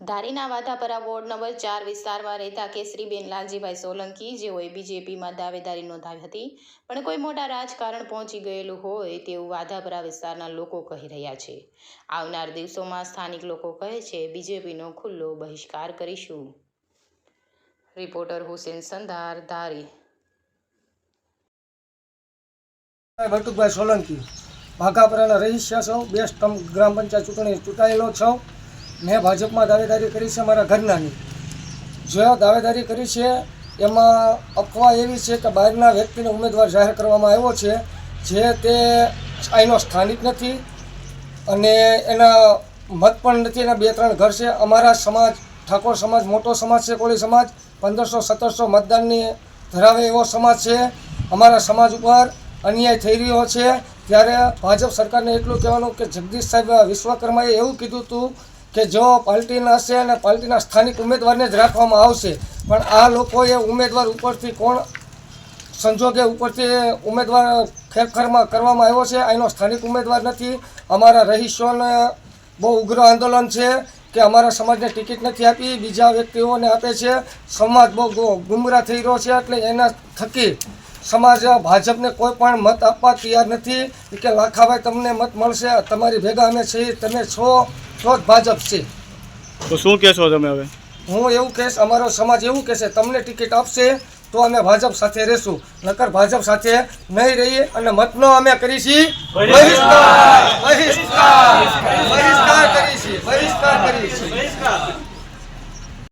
ધારીના વાધાપરા ward number 4 વિસ્તારમાં રહેતા કેસરીબેન લાલજીભાઈ સોલંકી જેઓએ બીજેપીમાં દાવેદારી નોંધાવી હતી, પણ કોઈ મોટા રાજકારણ પહોંચી ગયેલું હોય તેવું વાધાપરા વિસ્તારના લોકો કહી રહ્યા છે. આવનાર દિવસોમાં સ્થાનિક લોકો કહે છે બીજેપીનો ખુલ્લો બહિષ્કાર કરીશું. રિપોર્ટર હુસેન સંધાર, ધારી. બટુકભાઈ સોલંકી ભાગાપરાના રહીશા છો. 2 સ્તંભ ગ્રામ પંચાયત ચૂંટણી ચૂંટાયેલો છું. મેં ભાજપમાં દાવેદારી કરી છે મારા ઘરનાની. જે દાવેદારી કરી છે એમાં અફવા એવી છે કે બહારના વ્યક્તિને ઉમેદવાર જાહેર કરવામાં આવ્યો છે, જે તે અહીંનો સ્થાનિક નથી અને એના મત પણ નથી. એના 2-3 ઘર છે. અમારા સમાજ ઠાકોર સમાજ મોટો સમાજ છે. કોળી સમાજ 1500-1700 મતદાનની ધરાવે એવો સમાજ છે. અમારા સમાજ ઉપર અન્યાય થઈ રહ્યો છે. ત્યારે ભાજપ સરકારને એટલું કહેવાનું કે જગદીશ સાહેબ વિશ્વકર્માએ એવું કીધું હતું કે જો પાર્ટીના હશે અને પાર્ટીના સ્થાનિક ઉમેદવારને જ રાખવામાં આવશે, પણ આ લોકોએ ઉમેદવાર ઉપરથી કોણ સંજોગે ઉપરથી ઉમેદવાર ફેરફારમાં કરવામાં આવ્યો છે. અહીંનો સ્થાનિક ઉમેદવાર નથી. અમારા રહીશોને બહુ ઉગ્ર આંદોલન છે કે અમારા સમાજને ટિકિટ નથી આપી, બીજા વ્યક્તિઓને આપે છે. સમાજ બહુ ગુમરાહ થઈ રહ્યો છે. એટલે એના થકી સમાજ ભાજપને કોઈ પણ મત આપવા તૈયાર નથી કે લાખાભાઈ તમને મત મળશે, તમારી ભેગા અમે છીએ, તમે છો તો જ ભાજપ છે. તો શું કહેશો તમે હવે? હું એવું કહીશ, અમારો સમાજ એવું કહેશે તમને ટિકિટ આપશે તો અમે ભાજપ સાથે રહેશું, નકર ભાજપ સાથે નહીં રહીએ અને મતનો અમે કરીશી બહિષ્કાર કરીશી.